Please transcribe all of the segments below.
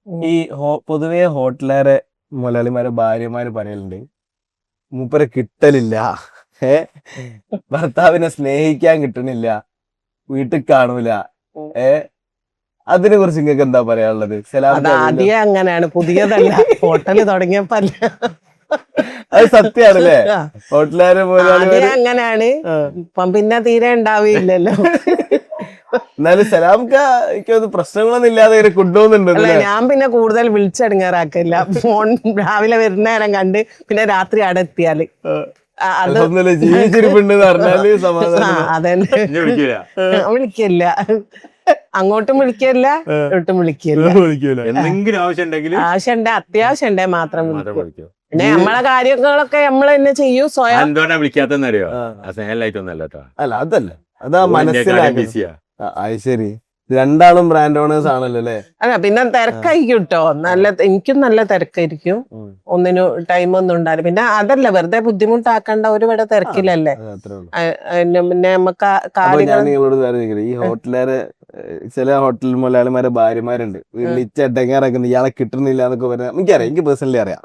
ഈ പൊതുവെ ഹോട്ടലുകാരെ മുതലാളിമാരെ ഭാര്യമാര് പറയലുണ്ട് മൂപ്പരെ കിട്ടലില്ല, ഏ ഭർത്താവിനെ സ്നേഹിക്കാൻ കിട്ടണില്ല, വീട്ടിൽ കാണൂല. ഏ അതിനെ കുറിച്ച് നിങ്ങൾക്ക് എന്താ പറയാനുള്ളത്? അത് ആദ്യം അങ്ങനെയാണ്, പുതിയതല്ല. ഹോട്ടല് തുടങ്ങിയപ്പല്ല, അത് സത്യാണല്ലേ? ഹോട്ടലുകാരെ ആദ്യം അങ്ങനെയാണ്. ഇപ്പം പിന്നെ തീരെ ഉണ്ടാവില്ലല്ലോ. എന്നാലും സലാംക്ക് പ്രശ്നങ്ങളൊന്നും ഇല്ലാതെ കൊണ്ടുപോകുന്നുണ്ട്. അല്ല, ഞാൻ പിന്നെ കൂടുതൽ വിളിച്ചെടുങ്ങാറാക്കില്ല. ഫോൺ രാവിലെ വരുന്ന നേരം കണ്ട് പിന്നെ രാത്രി അവിടെ എത്തിയാല് ജീവിച്ചിരിപ്പുണ്ട് പറഞ്ഞാല് സമാധാനം. അതന്നെ, വിളിക്കില്ല, അങ്ങോട്ടും വിളിക്കില്ല, ഇങ്ങോട്ടും വിളിക്കില്ല. ആവശ്യമുണ്ട്, അത്യാവശ്യം ഉണ്ടെ മാത്രം വിളിക്കും. പിന്നെ നമ്മളെ കാര്യങ്ങളൊക്കെ നമ്മൾ തന്നെ ചെയ്യൂ സ്വയം. എന്തുകൊണ്ടാ വിളിക്കാത്തറിയോ? സ്നേഹമായിട്ടൊന്നല്ല കേട്ടോ. അല്ല അതല്ല, അതാ മനസ്സിലാക്കി. അത് ശരി, രണ്ടാളും ബ്രാൻഡ് ഓണേഴ്സ് ആണല്ലോ അല്ലേ? അല്ല, പിന്നെ തിരക്കായിരിക്കും കേട്ടോ, എനിക്കും നല്ല തിരക്കായിരിക്കും. ഒന്നിനും ടൈം ഒന്നും ഉണ്ടാവില്ല. പിന്നെ അതല്ല, വെറുതെ ബുദ്ധിമുട്ടാക്കേണ്ട, ഒരു ഇവിടെ തിരക്കിലല്ലേ. പിന്നെ നമുക്ക് ഈ ഹോട്ടലുകാരെ, ചില ഹോട്ടൽ മുതലാളിമാരെ ഭാര്യമാരുണ്ട് വിളിച്ചെടങ്ങാറാക്കുന്നത് ഇയാളെ കിട്ടുന്നില്ല എന്നൊക്കെ പറയാം. എനിക്കറിയാം, എനിക്ക് പേഴ്സണലി അറിയാം.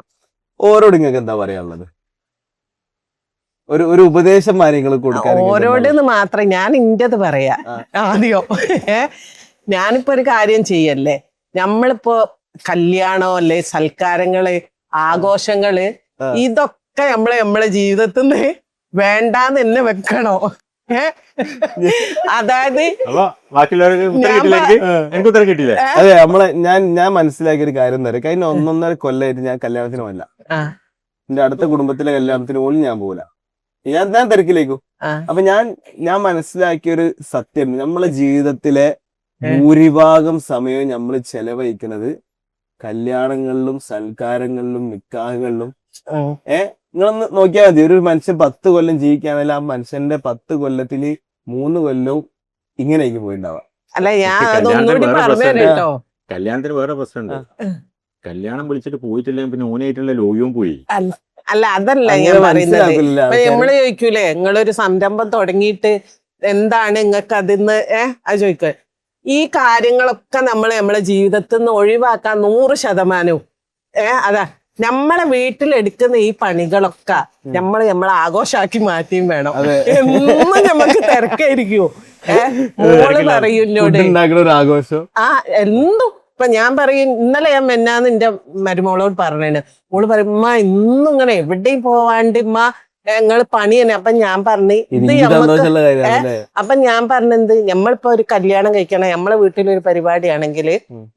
ഓരോട് നിങ്ങൾക്ക് എന്താ പറയാനുള്ളത്? ഒരു ഉപദേശം കാര്യങ്ങൾ കൊടുക്കാൻ. ഓരോട് മാത്രം ഞാൻ ഇന്റത് പറയാ ആദ്യം. ഞാനിപ്പോ ഒരു കാര്യം ചെയ്യല്ലേ, നമ്മളിപ്പോ കല്യാണോ അല്ലെ സൽക്കാരങ്ങള്, ആഘോഷങ്ങള്, ഇതൊക്കെ നമ്മളെ ജീവിതത്തിൽ നിന്ന് വേണ്ടാന്ന് തന്നെ വെക്കണോ? അതായത് അതെ, ഞാൻ മനസ്സിലാക്കിയ ഒരു കാര്യം എന്താ പറയുക, കഴിഞ്ഞ 1.5 കൊല്ലമായിട്ട് ഞാൻ കല്യാണത്തിന് പോയില്ല. എന്റെ അടുത്ത കുടുംബത്തിലെ കല്യാണത്തിന് പോലും ഞാൻ പോകില്ല. ഞാൻ തിരക്കിലേക്കും. അപ്പൊ ഞാൻ മനസ്സിലാക്കിയ ഒരു സത്യം, നമ്മളെ ജീവിതത്തിലെ ഭൂരിഭാഗം സമയവും നമ്മൾ ചെലവഴിക്കുന്നത് കല്യാണങ്ങളിലും സൽക്കാരങ്ങളിലും നിക്കാഹുകളിലും. നിങ്ങളൊന്ന് നോക്കിയാൽ മതി, ഒരു മനുഷ്യൻ 10 കൊല്ലം ജീവിക്കുകയാണെങ്കിൽ ആ മനുഷ്യന്റെ 10 കൊല്ലത്തില് 3 കൊല്ലവും ഇങ്ങനെയൊക്കെ പോയിണ്ടാവാം. അല്ല, ഞാൻ പറഞ്ഞോ, കല്യാണത്തിന് വേറെ പ്രശ്നമുണ്ട്. കല്യാണം വിളിച്ചിട്ട് പോയിട്ടില്ലെങ്കിൽ പിന്നെ ഓനായിട്ടുള്ള ലോകവും പോയി. അല്ല, അതല്ല ഞാൻ പറയുന്നത്. നമ്മള് ചോദിക്കൂലേ, നിങ്ങളൊരു സംരംഭം തുടങ്ങിയിട്ട് എന്താണ് നിങ്ങൾക്ക് അതിന്ന് അത് ചോദിക്കുക. ഈ കാര്യങ്ങളൊക്കെ നമ്മളെ ജീവിതത്തിൽ നിന്ന് ഒഴിവാക്കാൻ 100%. അതാ നമ്മളെ വീട്ടിലെടുക്കുന്ന ഈ പണികളൊക്കെ നമ്മളെ ആഘോഷാക്കി മാറ്റിയും വേണം. എന്നും നമുക്ക് തിരക്കായിരിക്കുമോ? മോള് പറയൂല്ലോടെ ആഘോഷം എന്തും. ഇപ്പൊ ഞാൻ പറയും, ഇന്നലെ ഞാൻ മെന്നാന്ന് എന്റെ മരുമോളോട് പറഞ്ഞേന്. മോള് പറയും, ഉമ്മ ഇന്നും ഇങ്ങനെ എവിടെയും പോവാണ്ട് ഉമ്മ ഞങ്ങള് പണി തന്നെ. അപ്പൊ ഞാൻ പറഞ്ഞു ഇത് അപ്പൊ ഞാൻ പറഞ്ഞെന്ത്, നമ്മളിപ്പോ ഒരു കല്യാണം കഴിക്കണം, നമ്മളെ വീട്ടിലൊരു പരിപാടിയാണെങ്കിൽ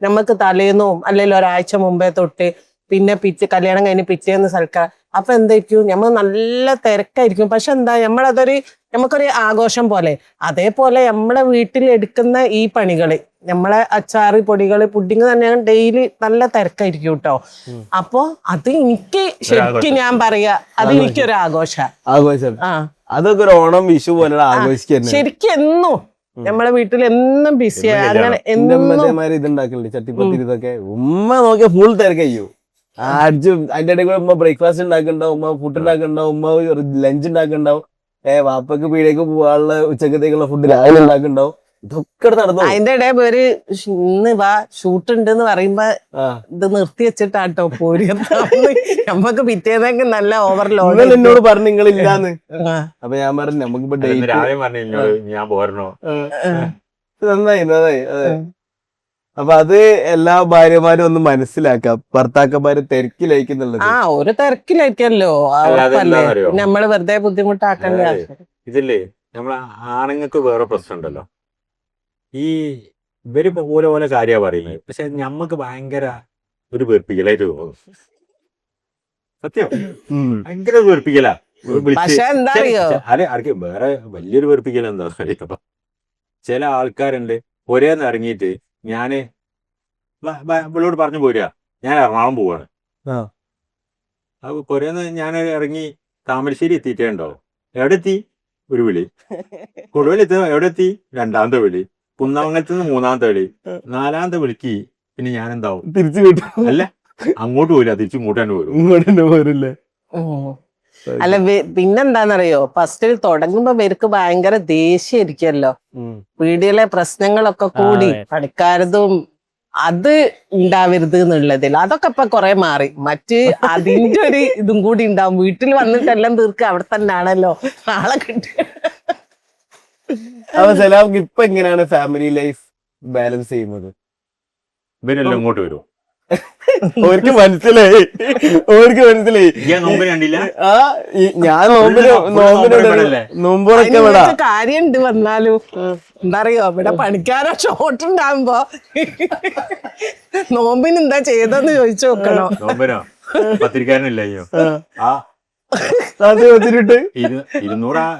നമുക്ക് തലേന്നും അല്ലെങ്കിൽ ഒരാഴ്ച മുമ്പേ തൊട്ട് പിന്നെ കല്യാണം കഴിഞ്ഞ് പിറ്റേന്ന് സൽക്കാരം. അപ്പൊ എന്തായിരിക്കും, നമ്മൾ നല്ല തിരക്കായിരിക്കും. പക്ഷെ എന്താ, നമുക്കൊരു ആഘോഷം പോലെ. അതേപോലെ നമ്മളെ വീട്ടിൽ എടുക്കുന്ന ഈ പണികള്, നമ്മളെ അച്ചാറ്, പൊടികള്, പുഡിങ് തന്നെ ഡെയിലി നല്ല തിരക്കായിരിക്കും കേട്ടോ. അപ്പൊ അത് എനിക്ക് ശരിക്കും ഞാൻ പറയാ, അത് എനിക്കൊരു ആഘോഷം. അതൊക്കെ ഒരു ഓണം വിഷു പോലെ ആഘോഷിക്കാൻ ശരിക്കും എന്നും നമ്മളെ വീട്ടിൽ എന്നും ബിസിയാ. അങ്ങനെ ഇതുണ്ടാക്കലുണ്ട്, ചട്ടിപ്പത്തിരി, ഇതൊക്കെ ഉമ്മ നോക്കിയാ ഫുൾ തിരക്കയ്യോ. അതിന്റെ ഇടയിൽ കൂടെ ഉമ്മ ബ്രേക്ക്ഫാസ്റ്റ് ഉണ്ടാക്കുന്നുണ്ടാവും, ഉമ്മ ഫുഡ് ഉണ്ടാക്കുന്നുണ്ടാവും, ഉമ്മ ലഞ്ച് ഉണ്ടാക്കുന്നുണ്ടാവും, വാപ്പക്ക് പീടിയേക്ക് പോകാനുള്ള ഉച്ചക്കത്തേക്കുള്ള ഫുഡ് രാവിലെ ഉണ്ടാക്കുന്നുണ്ടാവും. ഇതൊക്കെ നടന്നു. അതിന്റെ ഇടയിൽ ഒരു ഇന്ന് ഷൂട്ട് ഉണ്ടെന്ന് പറയുമ്പോ ഇത് നിർത്തി വെച്ചിട്ടാട്ടോ പോരി. നമ്മക്ക് പിറ്റേന്നേക്ക് നല്ല ഓവർലോഡ്. എന്നോട് പറഞ്ഞു നിങ്ങളില്ലാന്ന്. അപ്പൊ ഞാൻ പറഞ്ഞു നമുക്കിപ്പോ നന്നായി നന്നായി. അതെ, അപ്പൊ അത് എല്ലാ ഭാര്യമാരും ഒന്ന് മനസ്സിലാക്കാം, ഭർത്താക്കന്മാര് തിരക്കിലേക്കുന്നുള്ളത്. ഒരു തിരക്കിലേക്കല്ലോ, നമ്മള് വെറുതെ ബുദ്ധിമുട്ടാക്കണ്ട. ഇതില്ലേ, നമ്മളെ ആണുങ്ങൾക്ക് വേറെ പ്രശ്നം ഉണ്ടല്ലോ. ഈ ഇവര് ഓരോ കാര്യമാണ് പറയുന്നത്, പക്ഷെ ഞമ്മക്ക് ഭയങ്കര ഒരു വെറുപ്പിക്കലായിട്ട് തോന്നും. സത്യം, ഭയങ്കര വെറുപ്പിക്കലാ. ആർക്ക് വേറെ വലിയൊരു വെറുപ്പിക്കല എന്താ പറയുക, ചില ആൾക്കാരുണ്ട് ഒരേന്ന് ഇറങ്ങിയിട്ട് ഞാന് ഇവളോട് പറഞ്ഞു പോരുക, ഞാൻ എറണാകുളം പോവാണ്. അപ്പൊ പൊരേന്ന് ഞാൻ ഇറങ്ങി താമരശ്ശേരി എത്തിയിട്ടേ ഉണ്ടാവും. എവിടെ എത്തി? ഒരു വിളി. കൊടുവലെത്തി എവിടെ എത്തി? 2ാമത്തെ വിളി. കുന്നമംഗലത്ത് നിന്ന് 3ാമത്തെ വിളി. 4ാമത്തെ വിളിക്ക് പിന്നെ ഞാൻ എന്താവും? തിരിച്ചു കിട്ടും. അല്ല, അങ്ങോട്ട് പോയില്ല, തിരിച്ചു ഇങ്ങോട്ട് തന്നെ വരും. ഇങ്ങോട്ട് തന്നെ പോരില്ലേ? അല്ല, പിന്നെന്താന്നറിയോ, ഫസ്റ്റിൽ തുടങ്ങുമ്പോ ഇവർക്ക് ഭയങ്കര ദേഷ്യം ഇരിക്കല്ലോ. വീടിലെ പ്രശ്നങ്ങളൊക്കെ കൂടി, പണിക്കാരതും അത് ഉണ്ടാവരുത് എന്നുള്ളതിൽ അതൊക്കെ ഇപ്പൊ കൊറേ മാറി. മറ്റ് അതിന്റെ ഒരു ഇതും കൂടി ഉണ്ടാവും. വീട്ടിൽ വന്നിട്ട് എല്ലാം തീർക്കുക അവിടെ തന്നെ ആണല്ലോ ആളെ കിട്ടി. അപ്പൊ സലാംക്ക് ഇപ്പൊ എങ്ങനെയാണ് ഫാമിലി ലൈഫ് ബാലൻസ് ചെയ്യുന്നത്? ഇവരെല്ലാം ഇങ്ങോട്ട് വരും. ഓർക്ക് മനസ്സിലായി. നോമ്പിന് കണ്ടില്ല? ആ ഞാൻ നോമ്പൊക്കെ വിടാ കാര്യം ഉണ്ട് വന്നാലും എന്താ അറിയോ, ഇവിടെ പണിക്കാരോ ഷോർട്ട് ഉണ്ടാകുമ്പോ നോമ്പിന് എന്താ ചെയ്തെന്ന് ചോദിച്ചു നോക്കണോ? നോമ്പിനോ പത്തിരിക്കാരനില്ല അയ്യോ. ആ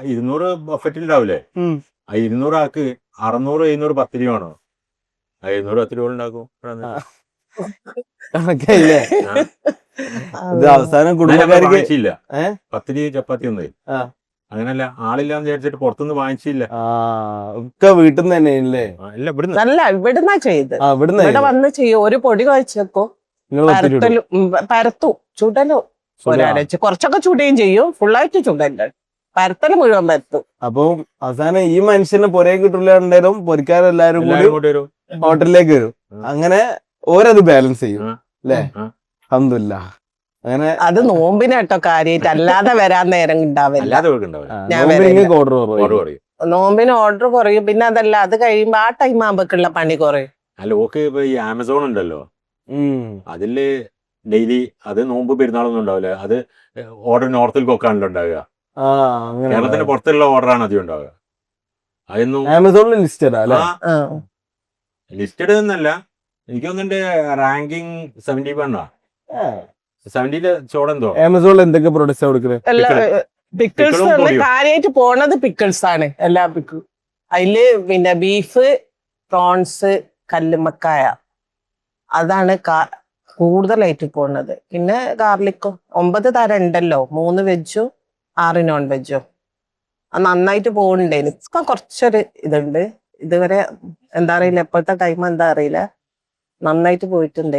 200 ബഫറ്റ് ഉണ്ടാവില്ലേ? ആ 200 ആൾക്ക് 600-700 പത്തിരി വേണോ? 700 പത്തിരി ഉണ്ടാക്കും. കണക്കല്ലേ? ഇത് അവസാനം കുടുംബക്കാർക്ക് വാങ്ങിച്ചില്ല പത്തിരി ചപ്പാത്തി ഒന്നും. അങ്ങനല്ല, ആളില്ലാന്ന് വിചാരിച്ചിട്ട് പുറത്തുനിന്ന് വാങ്ങിച്ചില്ല. ഒക്കെ വീട്ടിൽ നിന്ന് തന്നെയല്ലേ? അല്ല ഇവിടുന്നാ ചെയ്ത്. ഇവിടെ വന്ന് ചെയ്യും. ഒരു പൊടി കുഴച്ചേക്കോ, പരത്തു ചുടലോ ഒരച്ച് കുറച്ചൊക്കെ ചുടുകയും ചെയ്യും. ഫുള്ളായിട്ട് ചുടല്ല, പരത്തല് മുഴുവൻ പരത്തും. അപ്പൊ അവസാനം ഈ മനുഷ്യന് പൊരേ കിട്ടില്ല ഉണ്ടായാലും പൊരിക്കാരെല്ലാരും കൂടി ഹോട്ടലിലേക്ക് വരും. അങ്ങനെ ഓരത് ബാലൻസ് ചെയ്യും അല്ലേ? അൽഹംദുലില്ലാഹ്. അങ്ങനെ അത് നോമ്പിനാട്ടോ കാര്യമായിട്ട്, അല്ലാതെ വരാൻ നേരം ഉണ്ടാവില്ല. നോമ്പിന് ഓർഡർ കുറയും. പിന്നെ അതല്ല, അത് കഴിയുമ്പോ ആ ടൈം ആകുമ്പോക്കുള്ള പണി കുറയും. അല്ല ഓക്ക് ഇപ്പൊ ഈ ആമസോൺ ഉണ്ടല്ലോ, അതില് ഡെയിലി അത് നോമ്പ് പെരുന്നാളൊന്നും ഉണ്ടാവില്ല. അത് ഓർഡർ നോർത്തിൽക്കൊക്കെ ആണല്ലോ ഉണ്ടാവുക. കേരളത്തിന്റെ പുറത്തുള്ള ഓർഡറാണ് അധികം ഉണ്ടാവുക. അതൊന്നും ആമസോണിൽ ലിസ്റ്റഡ് എന്നല്ല, എനിക്ക് തോന്നുന്നുണ്ട് റാങ്കിങ് 71 70 ചോടെന്തോ. ആമസോണിൽ എന്തൊക്കെ പ്രൊഡക്ട്സ് കൊടുക്കുന്നത്? പിക്കിൾസ് കാര്യമായിട്ട് പോണത് പിക്കിൾസ് ആണ്. എല്ലാ പിക്കിൾ അതില് പിന്നെ ബീഫ്, പ്രോൺസ്, കല്ലുമ്മക്കായ അതാണ് കൂടുതലായിട്ട് പോണത്. പിന്നെ ഗാർലിക്കും. 9 തരം ഉണ്ടല്ലോ, 3 വെജും 6 നോൺ വെജും. അത് നന്നായിട്ട് പോകുന്നുണ്ട്. എനിക്ക് കുറച്ചൊരു ഇതുണ്ട്. ഇതുവരെ എന്താ അറിയില്ല, എപ്പോഴത്തെ ടൈം എന്താ അറിയില്ല, നന്നായിട്ട് പോയിട്ടുണ്ടായിരുന്നു.